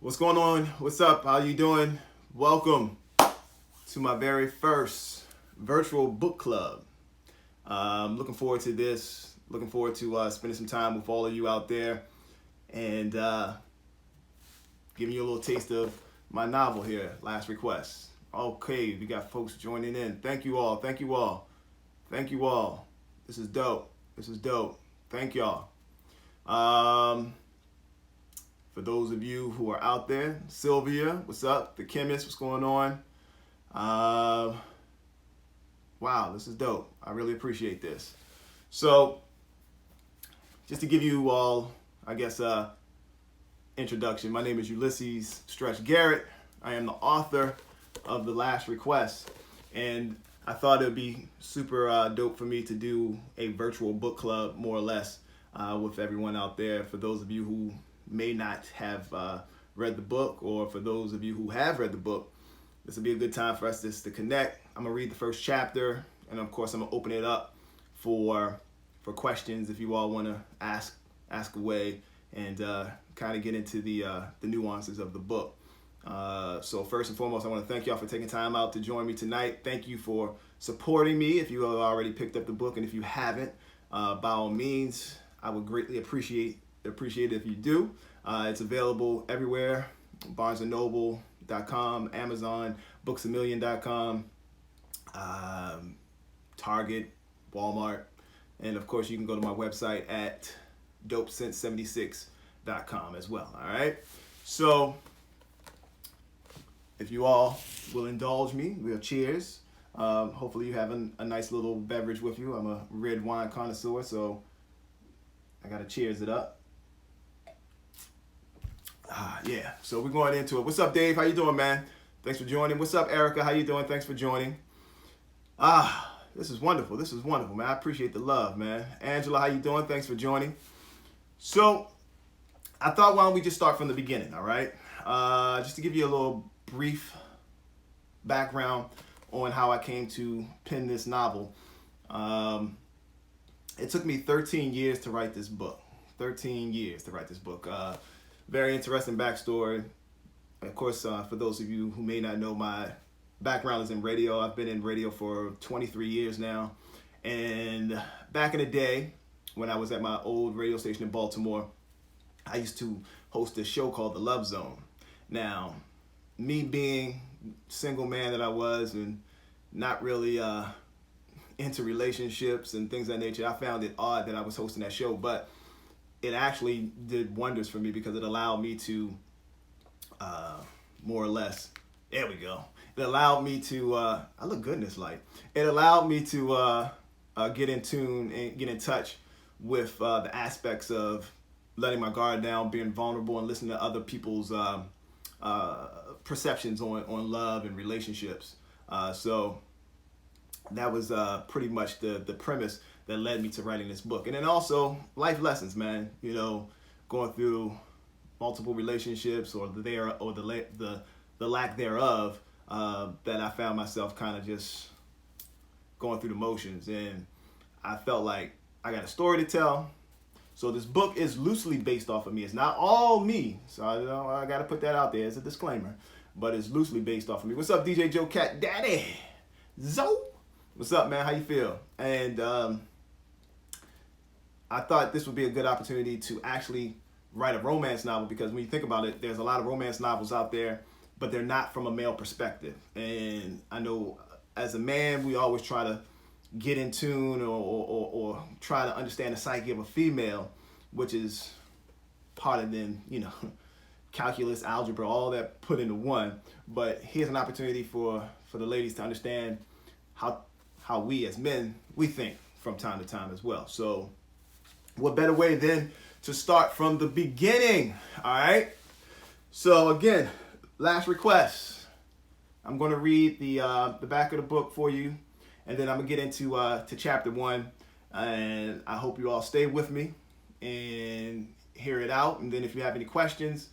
What's going on? What's up? How you doing? Welcome to my very first virtual book club. Looking forward to this. Looking forward to spending some time with all of you out there and giving you a little taste of my novel here, Last Request. Okay, we got folks joining in. Thank you all. Thank you all. Thank you all. This is dope. This is dope. Thank y'all. For those of you who are out there, Sylvia, what's up? The chemist, what's going on? Wow, this is dope. I really appreciate this. So, just to give you all, I guess, introduction, my name is Ulysses Stretch Garrett. I am the author of The Last Request, and I thought it would be super dope for me to do a virtual book club, more or less, with everyone out there. For those of you who may not have read the book, or for those of you who have read the book, this will be a good time for us just to connect. I'm gonna read the first chapter, and of course I'm gonna open it up for questions if you all want to ask away and kind of get into the nuances of the book. So first and foremost, I want to thank y'all for taking time out to join me tonight. Thank you for supporting me if you have already picked up the book, and if you haven't, by all means, I would greatly appreciate it if you do. It's available everywhere: BarnesandNoble.com, Amazon, BooksAMillion.com, Target, Walmart, and of course you can go to my website at DopeSense76.com as well. All right. So if you all will indulge me, we'll cheers. Hopefully you have a nice little beverage with you. I'm a red wine connoisseur, so I gotta cheers it up. Yeah, so we're going into it. What's up, Dave? How you doing, man? Thanks for joining. What's up, Erica? How you doing? Thanks for joining. This is wonderful. This is wonderful, man. I appreciate the love, man. Angela, how you doing? Thanks for joining. So I thought, why don't we just start from the beginning, all right? Just to give you a little brief background on how I came to pen this novel. It took me 13 years to write this book. 13 years to write this book. Very interesting backstory. Of course, for those of you who may not know, my background is in radio. I've been in radio for 23 years now. And back in the day, when I was at my old radio station in Baltimore, I used to host a show called The Love Zone. Now, me being single man that I was and not really into relationships and things of that nature, I found it odd that I was hosting that show, but it actually did wonders for me because it allowed me to more or less, there we go. It allowed me to, I look good in this light. It allowed me to get in tune and get in touch with the aspects of letting my guard down, being vulnerable, and listening to other people's perceptions on love and relationships. So that was pretty much the premise that led me to writing this book. And then also life lessons, man. You know, going through multiple relationships or the lack thereof, that I found myself kind of just going through the motions. And I felt like I got a story to tell. So this book is loosely based off of me. It's not all me. So I got to put that out there as a disclaimer. But it's loosely based off of me. What's up, DJ Joe Cat Daddy? Zoe? What's up, man? How you feel? And I thought this would be a good opportunity to actually write a romance novel, because when you think about it, there's a lot of romance novels out there, but they're not from a male perspective. And I know as a man, we always try to get in tune or try to understand the psyche of a female, which is harder than, calculus, algebra, all that put into one. But here's an opportunity for the ladies to understand how we as men, we think from time to time as well. So what better way than to start from the beginning, all right? So again, Last Request. I'm going to read the back of the book for you, and then I'm going to get into to chapter 1, and I hope you all stay with me and hear it out. And then if you have any questions,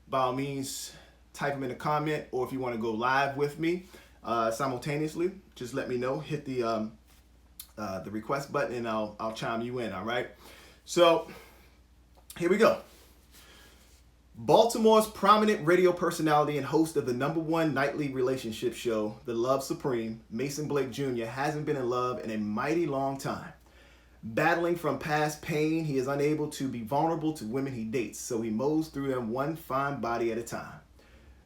by all means, type them in the comment, or if you want to go live with me simultaneously, just let me know. Hit the request button, and I'll chime you in, all right? So here we go. Baltimore's prominent radio personality and host of the #1 nightly relationship show, The Love Supreme, Mason Blake Jr. hasn't been in love in a mighty long time. Battling from past pain, he is unable to be vulnerable to women he dates, so he mows through them one fine body at a time.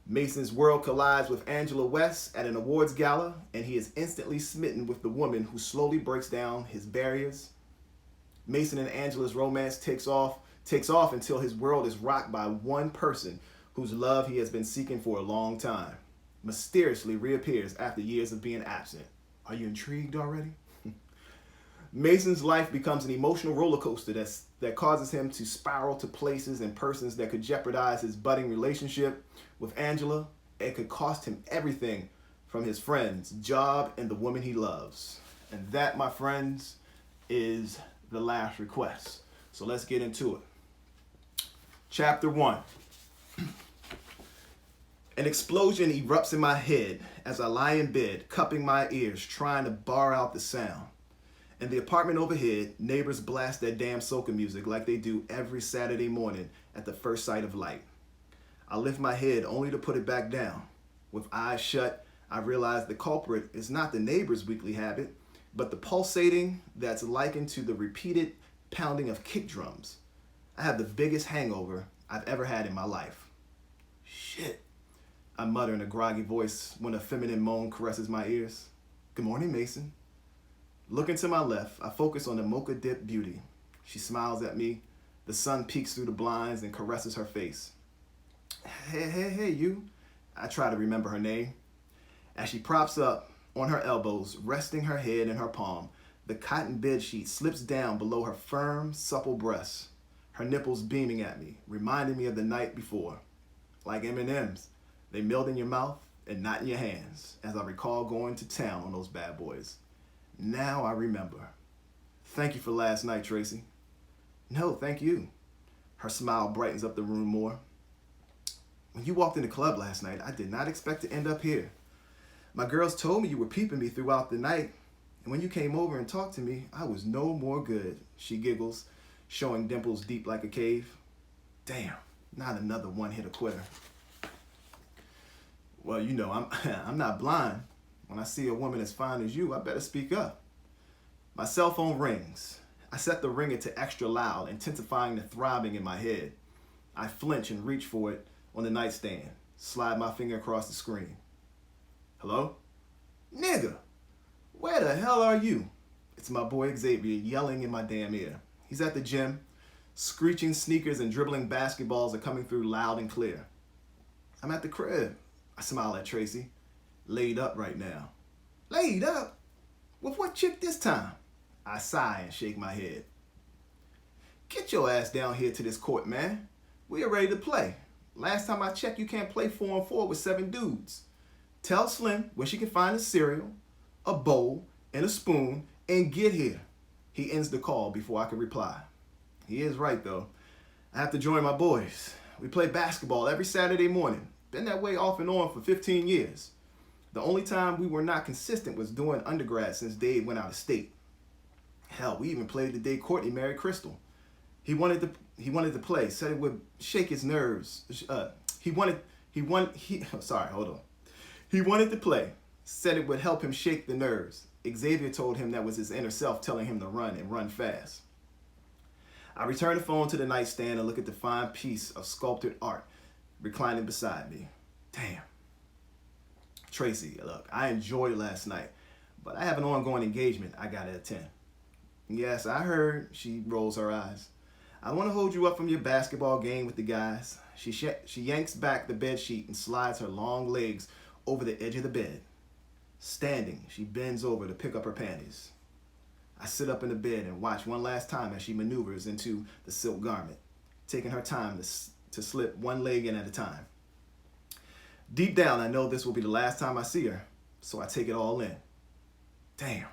Mason's world collides with Angela West at an awards gala, and he is instantly smitten with the woman who slowly breaks down his barriers. Mason and Angela's romance takes off until his world is rocked by one person whose love he has been seeking for a long time. Mysteriously reappears after years of being absent. Are you intrigued already? Mason's life becomes an emotional roller coaster that causes him to spiral to places and persons that could jeopardize his budding relationship with Angela. It could cost him everything from his friends, job, and the woman he loves. And that, my friends, is the last request. So let's get into it. Chapter 1. An explosion erupts in my head as I lie in bed, cupping my ears, trying to bar out the sound. In the apartment overhead, neighbors blast that damn soca music like they do every Saturday morning at the first sight of light. I lift my head only to put it back down. With eyes shut, I realize the culprit is not the neighbor's weekly habit, but the pulsating that's likened to the repeated pounding of kick drums. I have the biggest hangover I've ever had in my life. Shit, I mutter in a groggy voice when a feminine moan caresses my ears. Good morning, Mason. Looking to my left, I focus on the mocha-dipped beauty. She smiles at me. The sun peeks through the blinds and caresses her face. Hey, you. I try to remember her name. As she props up on her elbows, resting her head in her palm, the cotton bedsheet slips down below her firm, supple breasts, her nipples beaming at me, reminding me of the night before. Like M&Ms, they melt in your mouth and not in your hands, as I recall going to town on those bad boys. Now I remember. Thank you for last night, Tracy. No, thank you. Her smile brightens up the room more. When you walked in the club last night, I did not expect to end up here. My girls told me you were peeping me throughout the night, and when you came over and talked to me, I was no more good, she giggles, showing dimples deep like a cave. Damn, not another one-hitter quitter. Well, you know, I'm not blind. When I see a woman as fine as you, I better speak up. My cell phone rings. I set the ringer to extra loud, intensifying the throbbing in my head. I flinch and reach for it on the nightstand, slide my finger across the screen. Hello? Nigga, where the hell are you? It's my boy Xavier yelling in my damn ear. He's at the gym. Screeching sneakers and dribbling basketballs are coming through loud and clear. I'm at the crib. I smile at Tracy. Laid up right now. Laid up? With what chick this time? I sigh and shake my head. Get your ass down here to this court, man. We are ready to play. Last time I checked, you can't play 4-on-4 with 7 dudes. Tell Slim where she can find a cereal, a bowl, and a spoon, and get here. He ends the call before I can reply. He is right, though. I have to join my boys. We play basketball every Saturday morning. Been that way off and on for 15 years. The only time we were not consistent was during undergrad since Dave went out of state. Hell, we even played the day Courtney married Crystal. He wanted to play, said it would shake his nerves. He wanted to play, said it would help him shake the nerves. Xavier told him that was his inner self telling him to run and run fast. I return the phone to the nightstand and look at the fine piece of sculpted art reclining beside me. Damn. Tracy, look, I enjoyed last night, but I have an ongoing engagement I gotta attend. Yes, I heard, she rolls her eyes. I want to hold you up from your basketball game with the guys. She yanks back the bed sheet and slides her long legs over the edge of the bed. Standing, she bends over to pick up her panties. I sit up in the bed and watch one last time as she maneuvers into the silk garment, taking her time to slip one leg in at a time. Deep down, I know this will be the last time I see her, so I take it all in. Damn.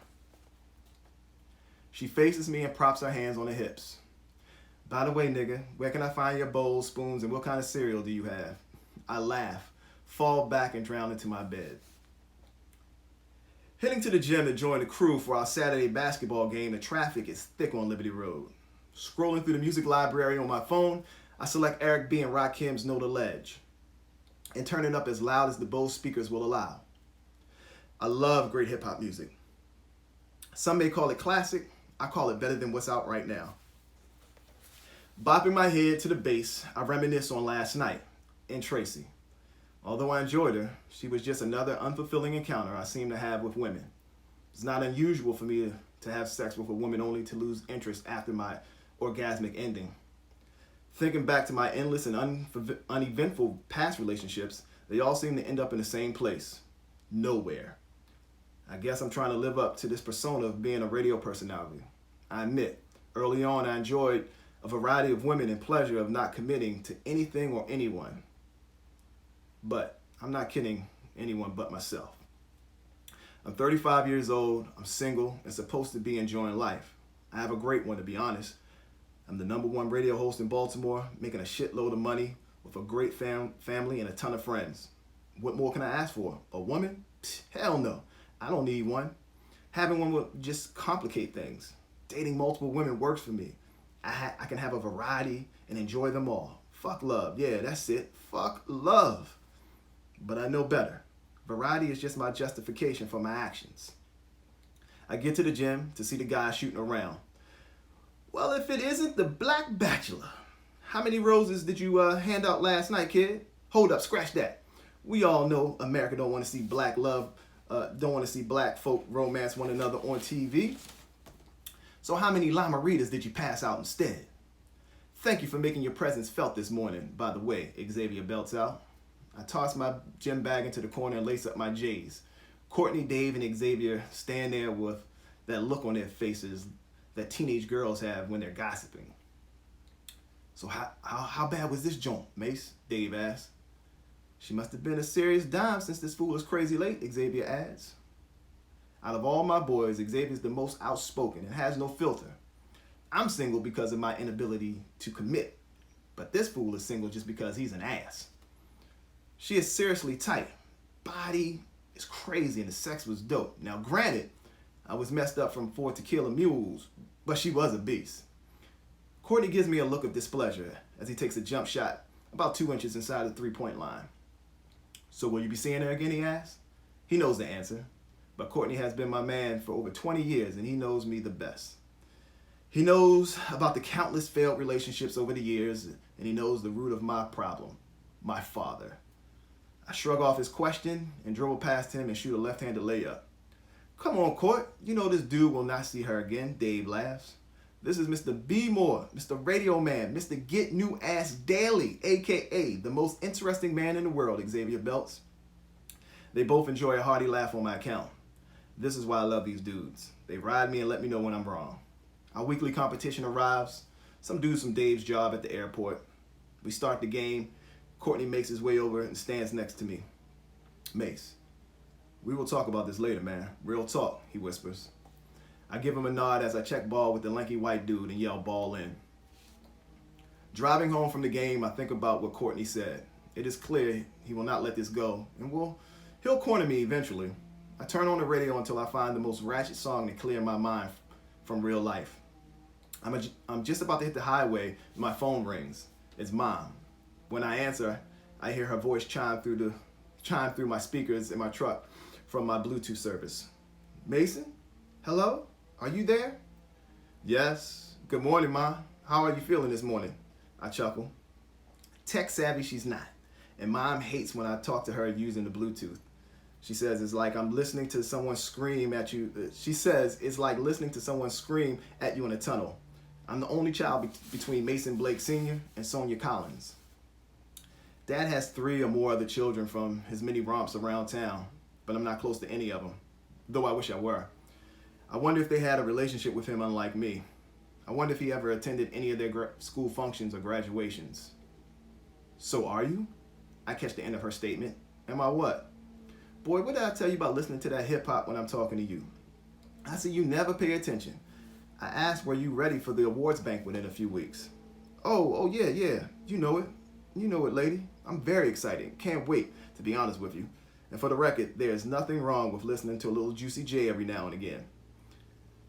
She faces me and props her hands on her hips. By the way, nigga, where can I find your bowls, spoons, and what kind of cereal do you have? I laugh, fall back, and drown into my bed. Heading to the gym to join the crew for our Saturday basketball game, the traffic is thick on Liberty Road. Scrolling through the music library on my phone, I select Eric B. and Rakim's Know the Ledge and turn it up as loud as the Bose speakers will allow. I love great hip hop music. Some may call it classic. I call it better than what's out right now. Bopping my head to the bass, I reminisce on last night and Tracy. Although I enjoyed her, she was just another unfulfilling encounter I seem to have with women. It's not unusual for me to have sex with a woman only to lose interest after my orgasmic ending. Thinking back to my endless and uneventful past relationships, they all seem to end up in the same place. Nowhere. I guess I'm trying to live up to this persona of being a radio personality. I admit, early on I enjoyed a variety of women and pleasure of not committing to anything or anyone. But I'm not kidding anyone but myself. I'm 35 years old, I'm single, and supposed to be enjoying life. I have a great one, to be honest. I'm the #1 radio host in Baltimore, making a shitload of money with a great family and a ton of friends. What more can I ask for? A woman? Psh, hell no. I don't need one. Having one would just complicate things. Dating multiple women works for me. I can have a variety and enjoy them all. Fuck love. Yeah, that's it. Fuck love. But I know better. Variety is just my justification for my actions. I get to the gym to see the guys shooting around. Well, if it isn't the Black Bachelor. How many roses did you hand out last night, kid? Hold up, scratch that. We all know America don't want to see black love, don't want to see black folk romance one another on TV. So how many Lamaritas did you pass out instead? Thank you for making your presence felt this morning, by the way, Xavier belts out. I toss my gym bag into the corner and lace up my J's. Courtney, Dave, and Xavier stand there with that look on their faces that teenage girls have when they're gossiping. So how bad was this joint, Mace? Dave asks. She must have been a serious dime since this fool is crazy late, Xavier adds. Out of all my boys, Xavier's the most outspoken and has no filter. I'm single because of my inability to commit, but this fool is single just because he's an ass. She is seriously tight. Body is crazy and the sex was dope. Now granted, I was messed up from 4 tequila mules, but she was a beast. Courtney gives me a look of displeasure as he takes a jump shot about 2 inches inside the 3-point line. So will you be seeing her again, he asks? He knows the answer, but Courtney has been my man for over 20 years and he knows me the best. He knows about the countless failed relationships over the years and he knows the root of my problem, my father. I shrug off his question and dribble past him and shoot a left-handed layup. Come on, Court. You know this dude will not see her again, Dave laughs. This is Mr. B. Moore, Mr. Radio Man, Mr. Get New Ass Daily, a.k.a. the most interesting man in the world, Xavier belts. They both enjoy a hearty laugh on my account. This is why I love these dudes. They ride me and let me know when I'm wrong. Our weekly competition arrives. Some dudes from Dave's job at the airport. We start the game. Courtney makes his way over and stands next to me. Mace, we will talk about this later, man. Real talk, he whispers. I give him a nod as I check ball with the lanky white dude and yell ball in. Driving home from the game, I think about what Courtney said. It is clear he will not let this go, and he'll corner me eventually. I turn on the radio until I find the most ratchet song to clear my mind from real life. I'm just about to hit the highway and my phone rings. It's Mom. When I answer, I hear her voice chime through my speakers in my truck from my Bluetooth service. Mason? Hello? Are you there? Yes. Good morning, Ma. How are you feeling this morning? I chuckle. Tech savvy she's not, and Mom hates when I talk to her using the Bluetooth. She says it's like I'm listening to someone scream at you. She says it's like listening to someone scream at you in a tunnel. I'm the only child between Mason Blake Sr. and Sonia Collins. Dad has 3 or more other children from his many romps around town, but I'm not close to any of them, though I wish I were. I wonder if they had a relationship with him unlike me. I wonder if he ever attended any of their school functions or graduations. So are you? I catch the end of her statement. Am I what? Boy, what did I tell you about listening to that hip hop when I'm talking to you? I see you never pay attention. I asked, were you ready for the awards banquet in a few weeks? Oh yeah. You know it, lady. I'm very excited. Can't wait, to be honest with you. And for the record, there's nothing wrong with listening to a little Juicy J every now and again.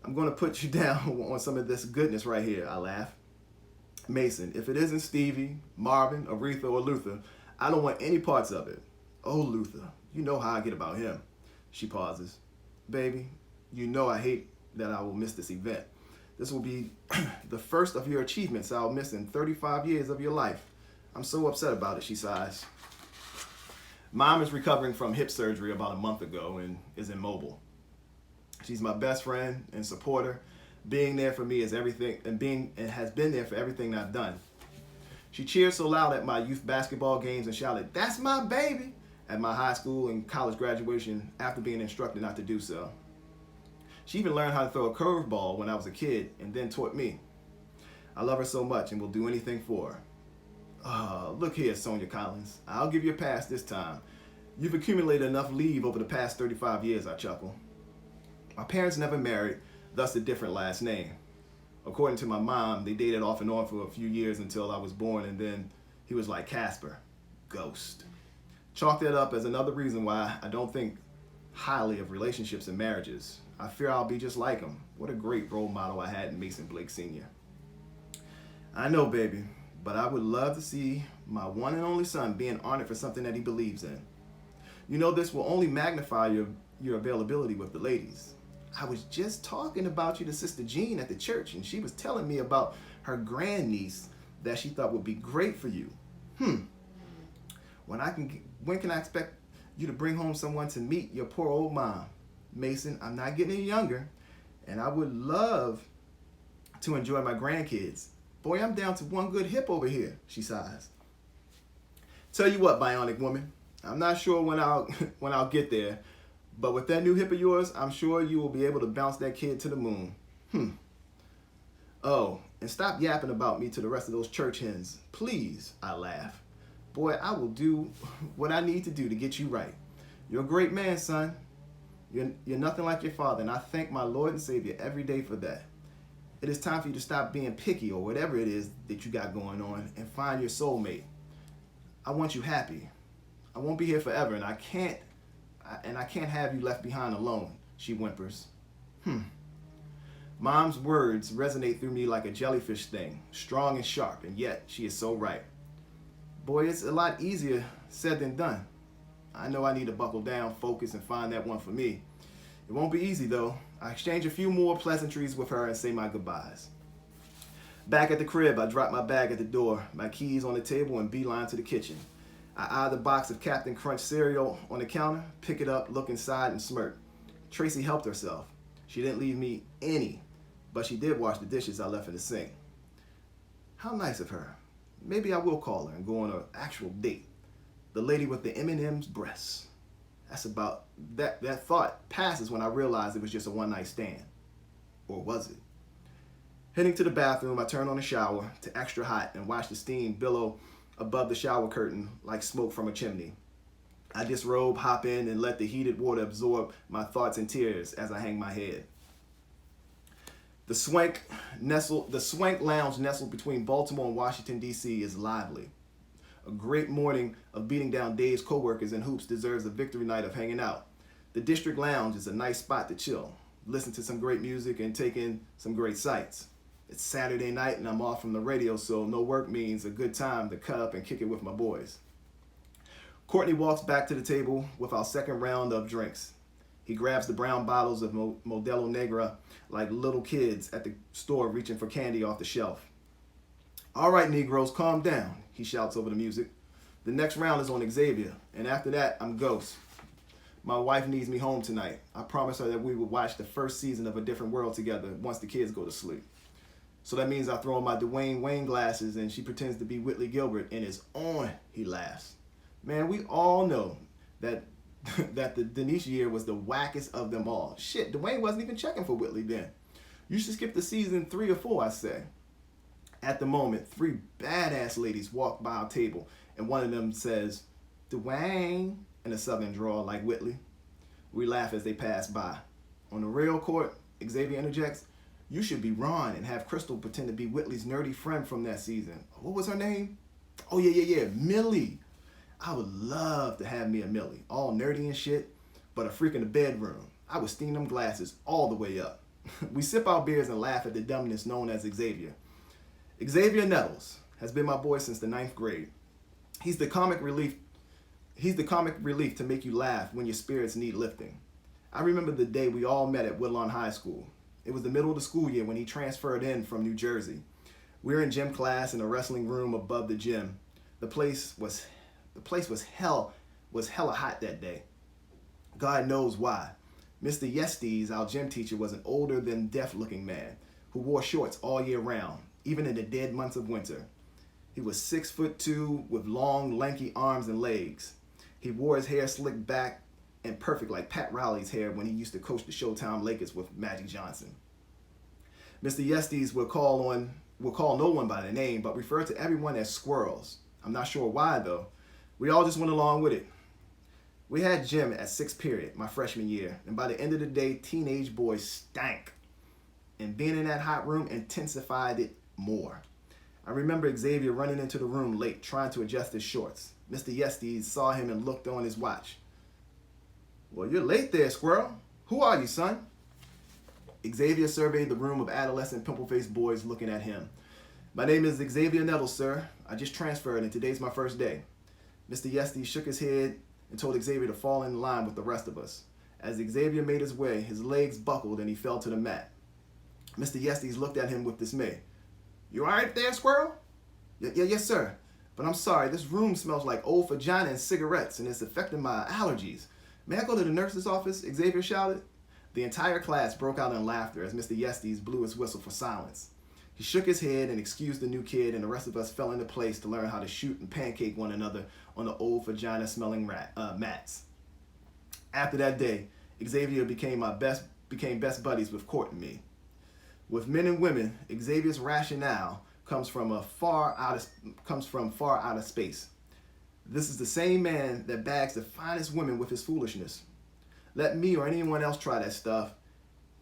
I'm going to put you down on some of this goodness right here, I laugh. Mason, if it isn't Stevie, Marvin, Aretha, or Luther, I don't want any parts of it. Oh, Luther, you know how I get about him. She pauses. Baby, you know I hate that I will miss this event. This will be the first of your achievements I'll miss in 35 years of your life. I'm so upset about it, she sighs. Mom is recovering from hip surgery about a month ago and is immobile. She's my best friend and supporter. Being there for me is everything, and has been there for everything I've done. She cheered so loud at my youth basketball games and shouted, "That's my baby," at my high school and college graduation after being instructed not to do so. She even learned how to throw a curveball when I was a kid and then taught me. I love her so much and will do anything for her. Oh, look here, Sonia Collins. I'll give you a pass this time. You've accumulated enough leave over the past 35 years, I chuckle. My parents never married, thus a different last name. According to my mom, they dated off and on for a few years until I was born, and then he was like Casper, ghost. Chalk that up as another reason why I don't think highly of relationships and marriages. I fear I'll be just like him. What a great role model I had in Mason Blake Sr. I know, baby, but I would love to see my one and only son being honored for something that he believes in. You know, this will only magnify your availability with the ladies. I was just talking about you to Sister Jean at the church, and she was telling me about her grandniece that she thought would be great for you. When can I expect you to bring home someone to meet your poor old mom? Mason, I'm not getting any younger, and I would love to enjoy my grandkids. Boy, I'm down to one good hip over here, she sighs. Tell you what, bionic woman, I'm not sure when I'll get there, but with that new hip of yours, I'm sure you will be able to bounce that kid to the moon. Oh, and stop yapping about me to the rest of those church hens. Please, I laugh. Boy, I will do what I need to do to get you right. You're a great man, son. You're nothing like your father, and I thank my Lord and Savior every day for that. It is time for you to stop being picky or whatever it is that you got going on and find your soulmate. I want you happy. I won't be here forever, and I can't have you left behind alone, she whimpers. Mom's words resonate through me like a jellyfish sting, strong and sharp, and yet she is so right. Boy, it's a lot easier said than done. I know I need to buckle down, focus, and find that one for me. It won't be easy, though. I exchange a few more pleasantries with her and say my goodbyes. Back at the crib, I drop my bag at the door, my keys on the table, and beeline to the kitchen. I eye the box of Captain Crunch cereal on the counter, pick it up, look inside, and smirk. Tracy helped herself. She didn't leave me any, but she did wash the dishes I left in the sink. How nice of her. Maybe I will call her and go on an actual date. The lady with the M&M's breasts. That thought passes when I realize it was just a one-night stand. Or was it? Heading to the bathroom, I turn on the shower to extra hot and watch the steam billow above the shower curtain like smoke from a chimney. I disrobe, hop in, and let the heated water absorb my thoughts and tears as I hang my head. The Swank Lounge nestled between Baltimore and Washington, D.C. is lively. A great morning of beating down Dave's coworkers and hoops deserves a victory night of hanging out. The District Lounge is a nice spot to chill, listen to some great music, and take in some great sights. It's Saturday night and I'm off from the radio, so no work means a good time to cut up and kick it with my boys. Courtney walks back to the table with our second round of drinks. He grabs the brown bottles of Modelo Negra like little kids at the store reaching for candy off the shelf. All right, Negroes, calm down, he shouts over the music. The next round is on Xavier, and after that, I'm Ghost. My wife needs me home tonight. I promised her that we would watch the first season of A Different World together once the kids go to sleep. So that means I throw on my Dwayne Wayne glasses and she pretends to be Whitley Gilbert and it's on, he laughs. Man, we all know that the Denise year was the wackest of them all. Shit, Dwayne wasn't even checking for Whitley then. You should skip to season 3 or 4, I say. At the moment, 3 badass ladies walk by our table and one of them says, "Dwayne," in a southern drawl like Whitley. We laugh as they pass by. On the rail court, Xavier interjects, "You should be Ron and have Crystal pretend to be Whitley's nerdy friend from that season. What was her name? Oh, yeah, Millie. I would love to have me a Millie, all nerdy and shit, but a freak in the bedroom. I would steam them glasses all the way up." We sip our beers and laugh at the dumbness known as Xavier. Xavier Nettles has been my boy since the ninth grade. He's the comic relief. He's the comic relief to make you laugh when your spirits need lifting. I remember the day we all met at Woodlawn High School. It was the middle of the school year when he transferred in from New Jersey. We were in gym class in a wrestling room above the gym. The place was hella hot that day. God knows why. Mr. Yestes, our gym teacher, was an older than deaf looking man who wore shorts all year round, even in the dead months of winter. He was 6'2" with long, lanky arms and legs. He wore his hair slicked back and perfect like Pat Riley's hair when he used to coach the Showtime Lakers with Magic Johnson. Mr. Yestes would call no one by their name, but refer to everyone as squirrels. I'm not sure why though. We all just went along with it. We had gym at 6th period my freshman year, and by the end of the day, teenage boys stank. And being in that hot room intensified it more. I remember Xavier running into the room late, trying to adjust his shorts. Mr. Yestes saw him and looked on his watch. "Well, you're late there, squirrel. Who are you, son?" Xavier surveyed the room of adolescent pimple-faced boys looking at him. "My name is Xavier Nettles, sir. I just transferred and today's my first day." Mr. Yestes shook his head and told Xavier to fall in line with the rest of us. As Xavier made his way, his legs buckled and he fell to the mat. Mr. Yestes looked at him with dismay. "You all right there, squirrel?" Yes, sir. But I'm sorry, this room smells like old vagina and cigarettes and it's affecting my allergies. May I go to the nurse's office?" Xavier shouted. The entire class broke out in laughter as Mr. Yestes blew his whistle for silence. He shook his head and excused the new kid, and the rest of us fell into place to learn how to shoot and pancake one another on the old vagina-smelling mats. After that day, Xavier became best buddies with Court and me. With men and women, Xavier's rationale comes from far out of space. This is the same man that bags the finest women with his foolishness. Let me or anyone else try that stuff,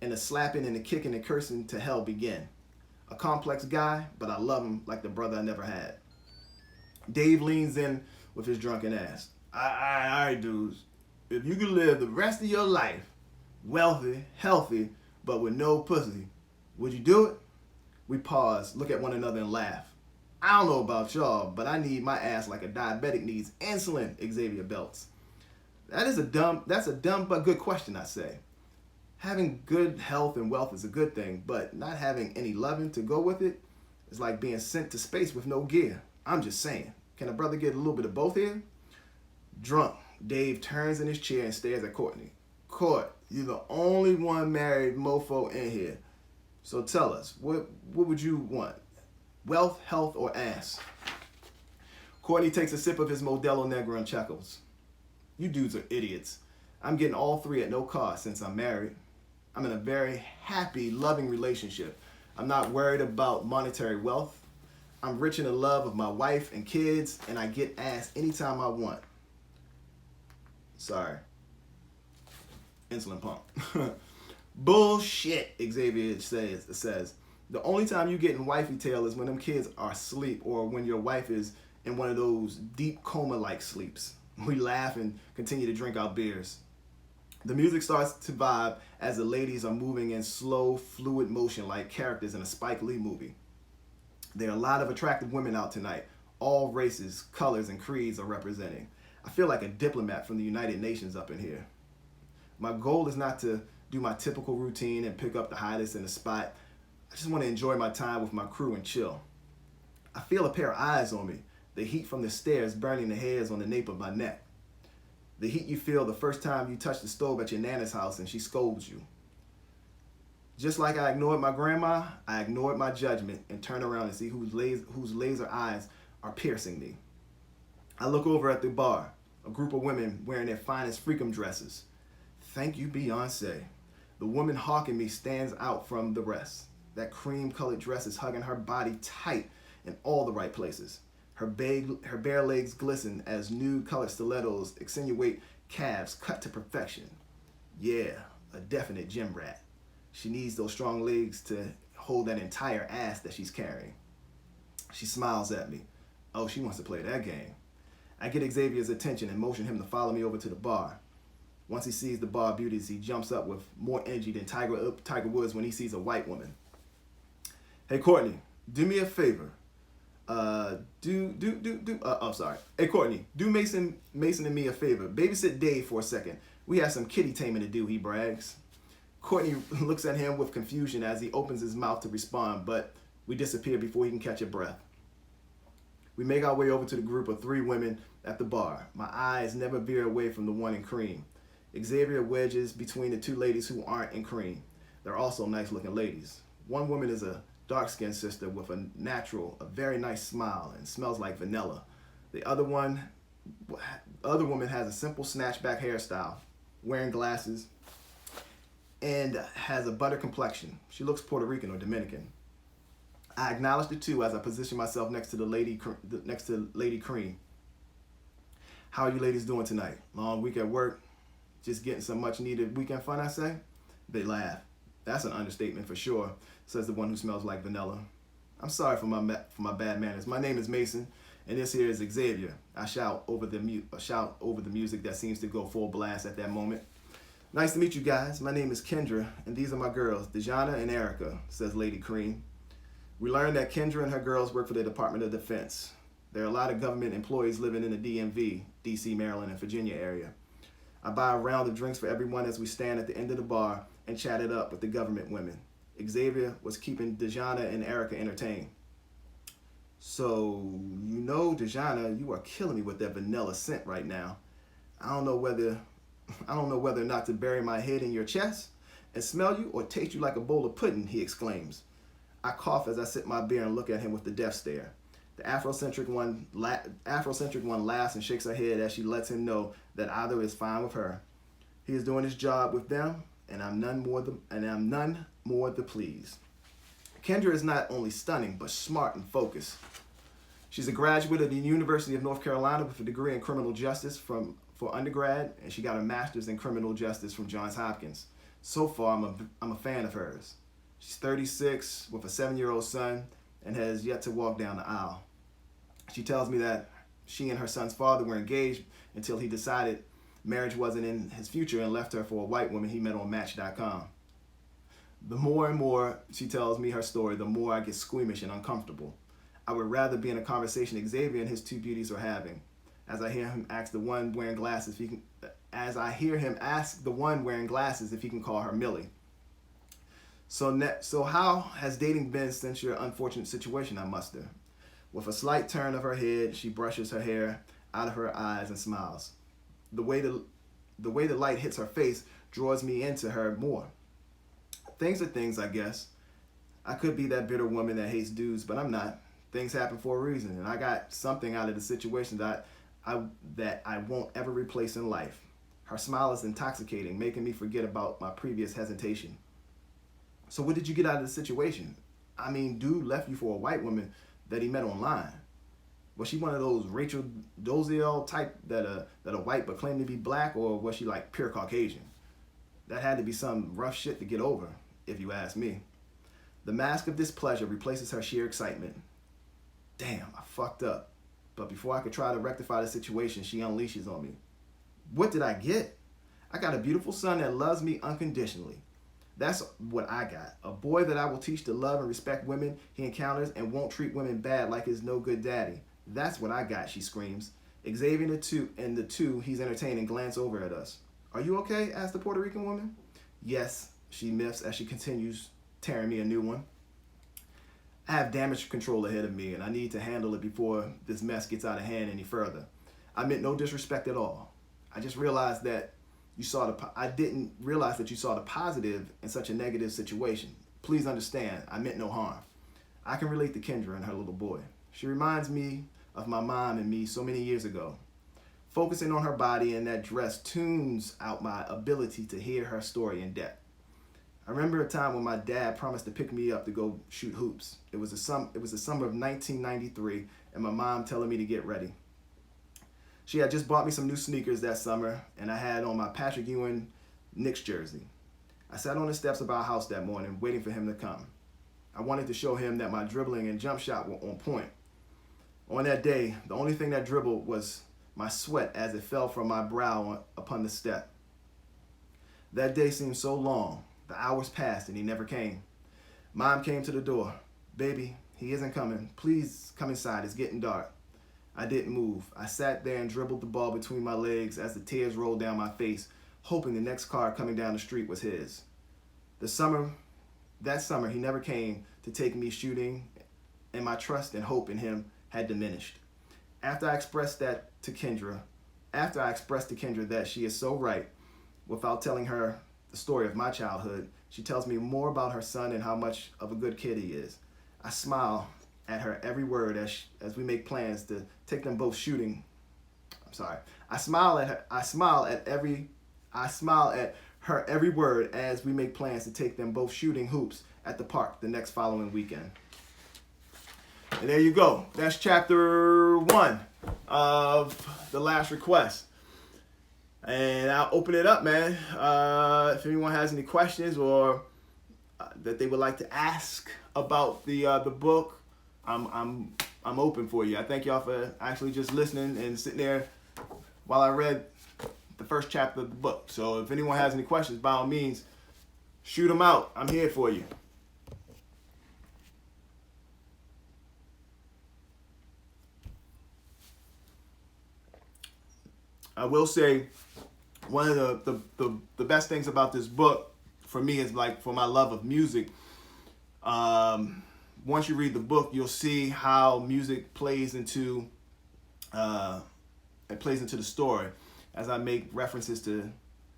and the slapping and the kicking and cursing to hell begin. A complex guy, but I love him like the brother I never had. Dave leans in with his drunken ass. All right, dudes. If you could live the rest of your life wealthy, healthy, but with no pussy, would you do it? We pause, look at one another and laugh. I don't know about y'all, but I need my ass like a diabetic needs insulin, Xavier belts. That's a dumb but good question, I say. Having good health and wealth is a good thing, but not having any loving to go with it is like being sent to space with no gear. I'm just saying. Can a brother get a little bit of both here? Drunk, Dave turns in his chair and stares at Courtney. Court, you're the only one married mofo in here. So tell us, what would you want? Wealth, health, or ass? Courtney takes a sip of his Modelo Negro and chuckles. You dudes are idiots. I'm getting all three at no cost since I'm married. I'm in a very happy, loving relationship. I'm not worried about monetary wealth. I'm rich in the love of my wife and kids, and I get ass anytime I want. Sorry. Insulin pump. Bullshit, Xavier says. The only time you get in wifey tail is when them kids are asleep or when your wife is in one of those deep coma-like sleeps. We laugh and continue to drink our beers. The music starts to vibe as the ladies are moving in slow, fluid motion like characters in a Spike Lee movie. There are a lot of attractive women out tonight. All races, colors, and creeds are representing. I feel like a diplomat from the United Nations up in here. My goal is not to do my typical routine and pick up the hottest in the spot. I just want to enjoy my time with my crew and chill. I feel a pair of eyes on me, the heat from the stairs burning the hairs on the nape of my neck. The heat you feel the first time you touch the stove at your nana's house and she scolds you. Just like I ignored my grandma, I ignored my judgment and turn around and see whose laser eyes are piercing me. I look over at the bar, a group of women wearing their finest freakum dresses. Thank you, Beyonce. The woman hawking me stands out from the rest. That cream-colored dress is hugging her body tight in all the right places. Her bare legs glisten as nude-colored stilettos accentuate calves cut to perfection. Yeah, a definite gym rat. She needs those strong legs to hold that entire ass that she's carrying. She smiles at me. Oh, she wants to play that game. I get Xavier's attention and motion him to follow me over to the bar. Once he sees the bar beauties, he jumps up with more energy than Tiger Woods when he sees a white woman. Hey, Courtney, Do me a favor. I'm sorry. Hey, Courtney, do Mason and me a favor. Babysit Dave for a second. We have some kitty taming to do, he brags. Courtney looks at him with confusion as he opens his mouth to respond, but we disappear before he can catch a breath. We make our way over to the group of 3 women at the bar. My eyes never veer away from the one in cream. Xavier wedges between the 2 ladies who aren't in cream. They're also nice looking ladies. One woman is a dark-skinned sister with a very nice smile and smells like vanilla. The other woman has a simple snatchback hairstyle, wearing glasses, and has a butter complexion. She looks Puerto Rican or Dominican. I acknowledge the 2 as I position myself next to Lady Cream. How are you ladies doing tonight? Long week at work? Just getting some much needed weekend fun, I say? They laugh. That's an understatement for sure, says the one who smells like vanilla. I'm sorry for my bad manners. My name is Mason, and this here is Xavier. I shout over the music that seems to go full blast at that moment. Nice to meet you guys. My name is Kendra, and these are my girls, Dejana and Erica, says Lady Cream. We learned that Kendra and her girls work for the Department of Defense. There are a lot of government employees living in the DMV, DC, Maryland, and Virginia area. I buy a round of drinks for everyone as we stand at the end of the bar and chat it up with the government women. Xavier was keeping Dejana and Erica entertained. So, Dejana, you are killing me with that vanilla scent right now. I don't know whether or not to bury my head in your chest and smell you or taste you like a bowl of pudding, he exclaims. I cough as I sip my beer and look at him with the death stare. The Afrocentric one laughs and shakes her head as she lets him know that either is fine with her. He is doing his job with them, and I'm none more the please. Kendra is not only stunning, but smart and focused. She's a graduate of the University of North Carolina with a degree in criminal justice for undergrad, and she got a master's in criminal justice from Johns Hopkins. So far, I'm a fan of hers. She's 36 with a 7-year-old son and has yet to walk down the aisle. She tells me that she and her son's father were engaged until he decided marriage wasn't in his future and left her for a white woman he met on Match.com. The more and more she tells me her story, the more I get squeamish and uncomfortable. I would rather be in a conversation Xavier and his 2 beauties are having. As I hear him ask the one wearing glasses if he can call her Millie. So how has dating been since your unfortunate situation, I muster? With a slight turn of her head, she brushes her hair out of her eyes and smiles. The way the light hits her face draws me into her more. Things are things, I guess. I could be that bitter woman that hates dudes, but I'm not. Things happen for a reason, and I got something out of the situation that I won't ever replace in life. Her smile is intoxicating, making me forget about my previous hesitation. So what did you get out of the situation? I mean, dude left you for a white woman that he met online. Was she one of those Rachel Dolezal type that are white but claim to be black, or was she like pure Caucasian? That had to be some rough shit to get over, if you ask me. The mask of displeasure replaces her sheer excitement. Damn, I fucked up. But before I could try to rectify the situation, she unleashes on me. What did I get? I got a beautiful son that loves me unconditionally. That's what I got. A boy that I will teach to love and respect women he encounters and won't treat women bad like his no good daddy. That's what I got, she screams. Xavier and the two he's entertaining glance over at us. Are you okay? Asks the Puerto Rican woman. Yes, she miffs as she continues tearing me a new one. I have damage control ahead of me and I need to handle it before this mess gets out of hand any further. I meant no disrespect at all. I just realized that I didn't realize that you saw the positive in such a negative situation. Please understand, I meant no harm. I can relate to Kendra and her little boy. She reminds me of my mom and me so many years ago. Focusing on her body and that dress tunes out my ability to hear her story in depth. I remember a time when my dad promised to pick me up to go shoot hoops. It was the summer of 1993, and my mom telling me to get ready. She had just bought me some new sneakers that summer, and I had on my Patrick Ewing Knicks jersey. I sat on the steps of our house that morning, waiting for him to come. I wanted to show him that my dribbling and jump shot were on point. On that day, the only thing that dribbled was my sweat as it fell from my brow upon the step. That day seemed so long. The hours passed and he never came. Mom came to the door. Baby, He isn't coming. Please come inside. It's getting dark. I didn't move. I sat there and dribbled the ball between my legs as the tears rolled down my face, hoping the next car coming down the street was his. That summer, he never came to take me shooting, and my trust and hope in him had diminished. After I expressed to Kendra that she is so right, without telling her the story of my childhood, she tells me more about her son and how much of a good kid he is. I smile at her every word as we make plans to take them both shooting. I smile at her every word as we make plans to take them both shooting hoops at the park the next following weekend. And there you go. That's chapter 1 of The Last Request. And I'll open it up, man. If anyone has any questions or that they would like to ask about the book, I'm open for you. I thank y'all for actually just listening and sitting there while I read the first chapter of the book. So if anyone has any questions, by all means, shoot them out. I'm here for you. I will say one of the best things about this book for me is, like, for my love of music. Once you read the book, you'll see how music plays into the story, as I make references to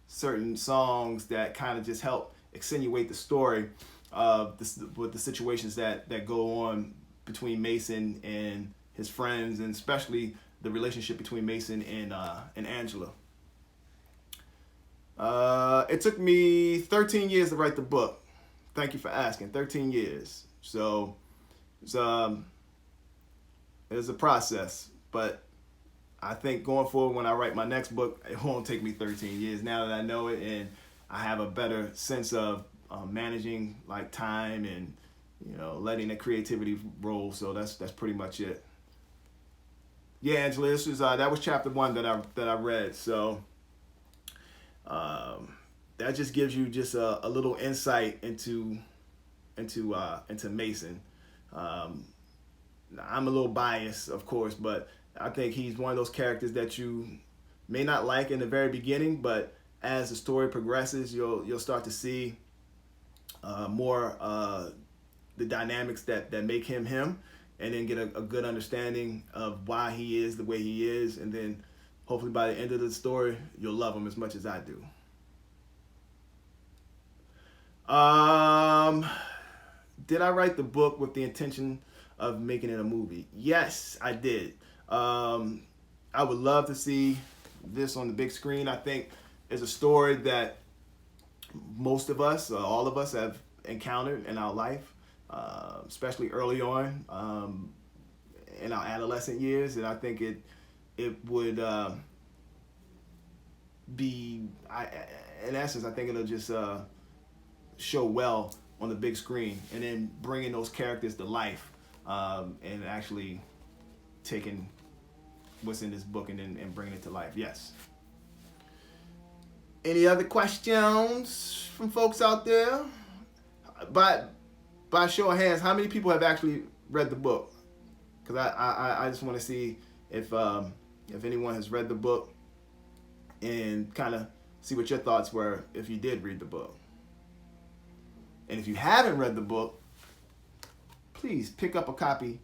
certain songs that kind of just help accentuate the story of with the situations that go on between Mason and his friends, and especially the relationship between Mason and Angela. It took me 13 years to write the book. Thank you for asking. 13 years. So it's a process, but I think going forward, when I write my next book, it won't take me 13 years now that I know it, and I have a better sense of managing, like, time and, letting the creativity roll. So that's pretty much it. Yeah, Angela, that was chapter 1 that I read. So that just gives you just a little insight into Mason. I'm a little biased, of course, but I think he's one of those characters that you may not like in the very beginning, but as the story progresses, you'll start to see more the dynamics that make him, and then get a good understanding of why he is the way he is, and then hopefully by the end of the story, you'll love him as much as I do. Did I write the book with the intention of making it a movie? Yes, I did. I would love to see this on the big screen. I think it's a story that most of us, all of us, have encountered in our life, especially early on in our adolescent years, and I think it would be, in essence, I think it'll just show well on the big screen, and then bringing those characters to life, and actually taking what's in this book and bringing it to life. Yes. Any other questions from folks out there? By show of hands, how many people have actually read the book? Because I just want to see if anyone has read the book, and kind of see what your thoughts were if you did read the book. And if you haven't read the book, please pick up a copy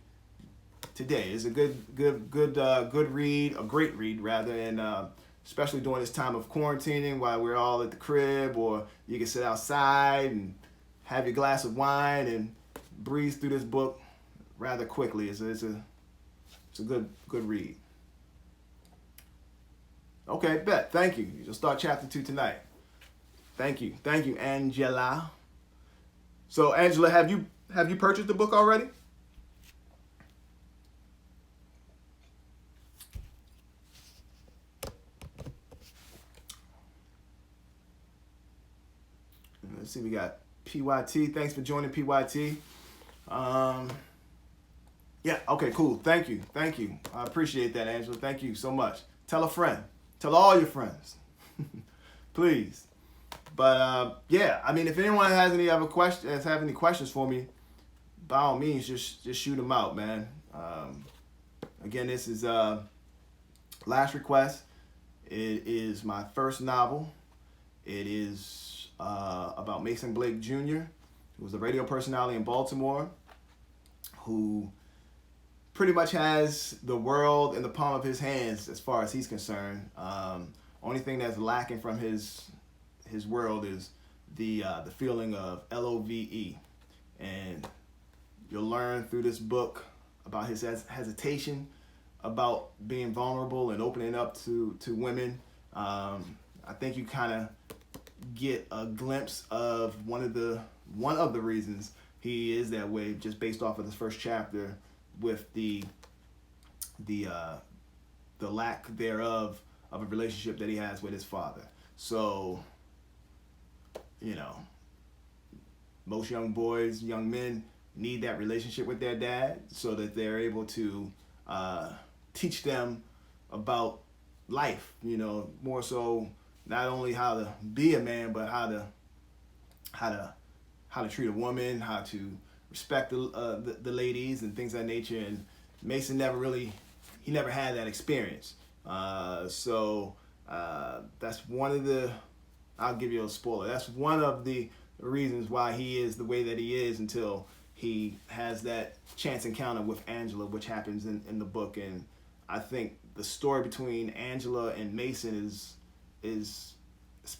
today. It's a good read, a great read rather, and especially during this time of quarantining while we're all at the crib, or you can sit outside and have your glass of wine and breeze through this book rather quickly. It's a good read. Okay, bet. Thank you. You'll start chapter 2 tonight. Thank you, Angela. So, Angela, have you purchased the book already? Let's see, we got PYT. Thanks for joining, PYT. Yeah, okay, cool. Thank you. I appreciate that, Angela. Thank you so much. Tell a friend. Tell all your friends. Please. But yeah, I mean, if anyone has any other questions, for me, by all means, just shoot them out, man. Again, this is Last Request. It is my first novel. It is about Mason Blake Jr., who was a radio personality in Baltimore, who pretty much has the world in the palm of his hands as far as he's concerned. Only thing that's lacking from his world is the feeling of LOVE. And you'll learn through this book about his hesitation about being vulnerable and opening up to women. I think you kind of get a glimpse of one of the reasons he is that way, just based off of this first chapter, with the lack thereof of a relationship that he has with his father. So, you know, most young boys, young men need that relationship with their dad so that they're able to teach them about life, you know, more so not only how to be a man, but how to treat a woman, how to respect the ladies and things of that nature. And Mason never had that experience. So that's one of the, I'll give you a spoiler, that's one of the reasons why he is the way that he is until he has that chance encounter with Angela, which happens in the book. And I think the story between Angela and Mason is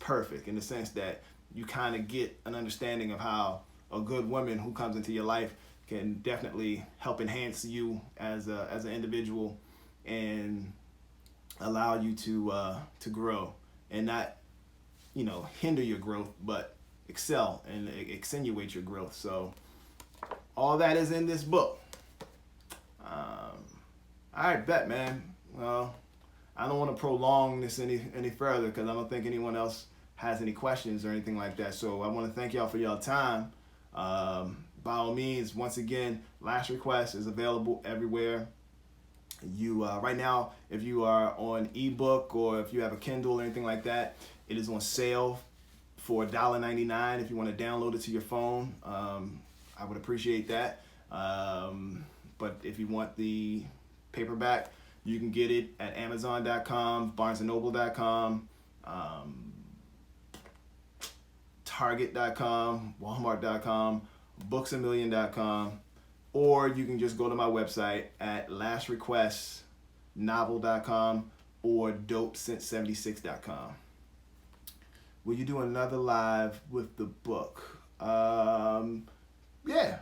perfect in the sense that you kind of get an understanding of how a good woman who comes into your life can definitely help enhance you as an individual and allow you to grow and not, you know, hinder your growth, but excel and accentuate your growth. So all that is in this book. All right, bet, man. Well, I don't want to prolong this any further because I don't think anyone else has any questions or anything like that. So I want to thank y'all for y'all time. By all means, once again, Last Request is available everywhere. You right now, if you are on ebook or if you have a Kindle or anything like that, it is on sale for $1.99 if you want to download it to your phone. I would appreciate that. But if you want the paperback, you can get it at Amazon.com, BarnesandNoble.com, Target.com, Walmart.com, BooksAMillion.com, or you can just go to my website at LastRequestNovel.com or DopeSense76.com. Will you do another live with the book? Yeah,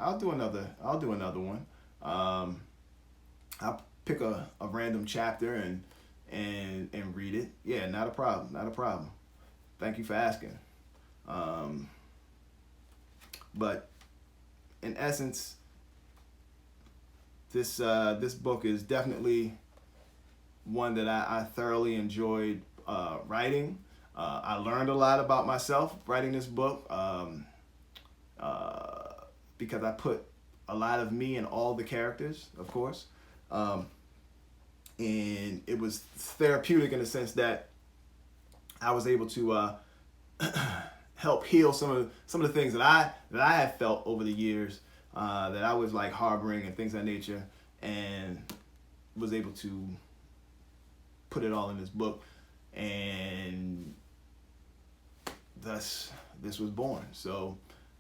I'll do another one. I'll pick a random chapter and read it. Yeah, not a problem. Thank you for asking. But in essence, this book is definitely one that I thoroughly enjoyed writing. I learned a lot about myself writing this book because I put a lot of me in all the characters, of course. And it was therapeutic in the sense that I was able to help heal some of the things that I had felt over the years that I was like harboring and things of that nature, and was able to put it all in this book, and thus this was born. So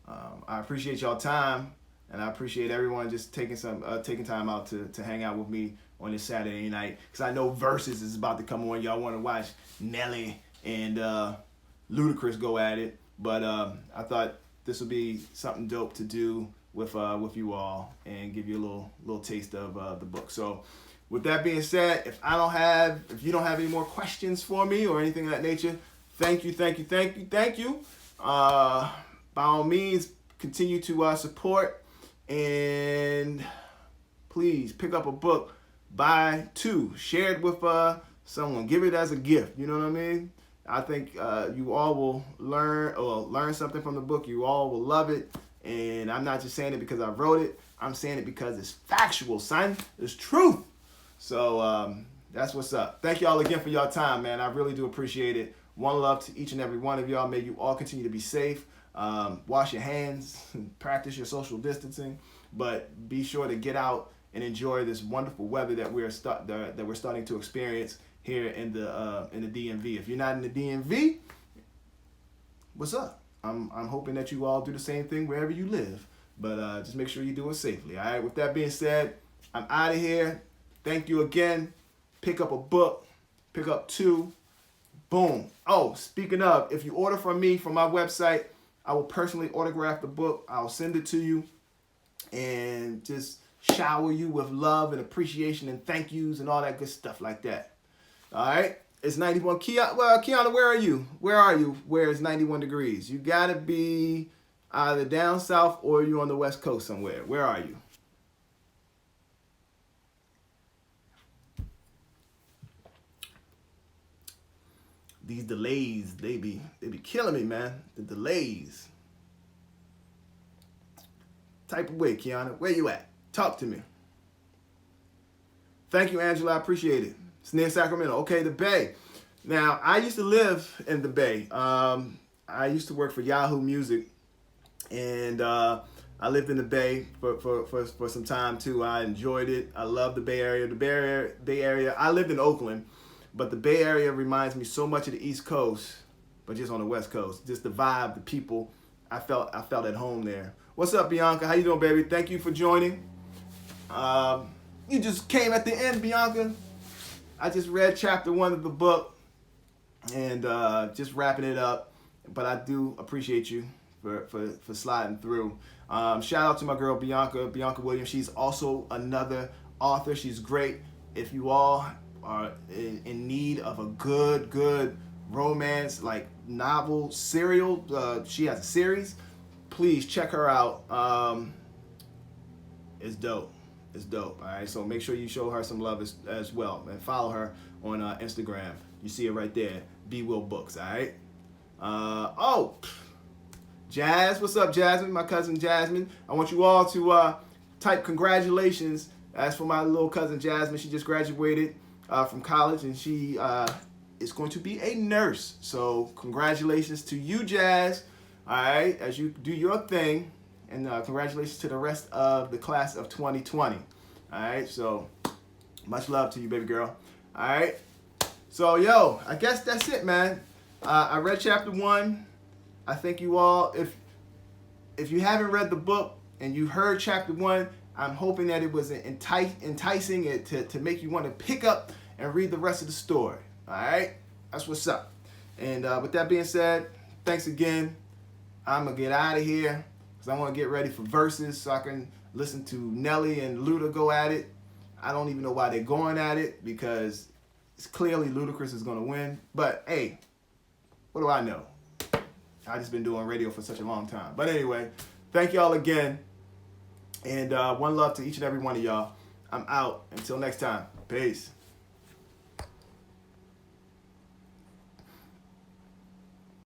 I appreciate y'all time, and I appreciate everyone just taking time out to hang out with me on this Saturday night, because I know Versus is about to come on. Y'all want to watch Nelly and Ludacris go at it, but I thought this would be something dope to do with you all and give you a little taste of the book. So with that being said, if you don't have any more questions for me or anything of that nature, thank you. By all means, continue to support, and please pick up a book, buy two, share it with someone, give it as a gift. You know what I mean? I think you all will learn something from the book. You all will love it, and I'm not just saying it because I wrote it. I'm saying it because it's factual, son. It's truth. So that's what's up. Thank y'all again for y'all time, man. I really do appreciate it. One love to each and every one of y'all. May you all continue to be safe. Wash your hands, practice your social distancing, but be sure to get out and enjoy this wonderful weather that we're starting to experience here in the DMV. If you're not in the DMV, what's up? I'm hoping that you all do the same thing wherever you live, but just make sure you do it safely. All right. With that being said, I'm out of here. Thank you again. Pick up a book. Pick up 2. Boom. Oh, speaking of, if you order from me from my website, I will personally autograph the book. I'll send it to you and just shower you with love and appreciation and thank yous and all that good stuff like that. All right. It's 91. Kiana, where are you? Where it's 91 degrees? You got to be either down south or you're on the West Coast somewhere. Where are you? These delays, they be killing me, man. The delays. Type of way, Kiana. Where you at? Talk to me. Thank you, Angela. I appreciate it. It's near Sacramento. Okay, the Bay. Now, I used to live in the Bay. I used to work for Yahoo Music, and I lived in the Bay for some time too. I enjoyed it. I love the Bay Area. The Bay Area. I lived in Oakland. But the Bay Area reminds me so much of the East Coast, but just on the West Coast. Just the vibe, the people. I felt at home there. What's up, Bianca? How you doing, baby? Thank you for joining. You just came at the end, Bianca. I just read chapter 1 of the book and just wrapping it up. But I do appreciate you for sliding through. Shout out to my girl, Bianca Williams. She's also another author. She's great. If you all are in need of a good romance, like novel serial, she has a series, please check her out. It's dope. All right, so make sure you show her some love as well, and follow her on Instagram. You see it right there, B Will Books. All right. Oh, Jazz, what's up, Jasmine? My cousin Jasmine. I want you all to type congratulations. As for my little cousin Jasmine, she just graduated from college, and she is going to be a nurse. So congratulations to you, Jazz. All right, as you do your thing, and congratulations to the rest of the class of 2020. All right, so much love to you, baby girl. All right, so yo, I guess that's it, man. I read chapter 1. I think you all, if you haven't read the book and you heard chapter 1, I'm hoping that it was enticing it to make you want to pick up and read the rest of the story. All right? That's what's up. And with that being said, thanks again. I'm going to get out of here because I want to get ready for Versus so I can listen to Nelly and Luda go at it. I don't even know why they're going at it because it's clearly Ludacris is going to win. But, hey, what do I know? I've just been doing radio for such a long time. But anyway, thank y'all again. And one love to each and every one of y'all. I'm out. Until next time. Peace.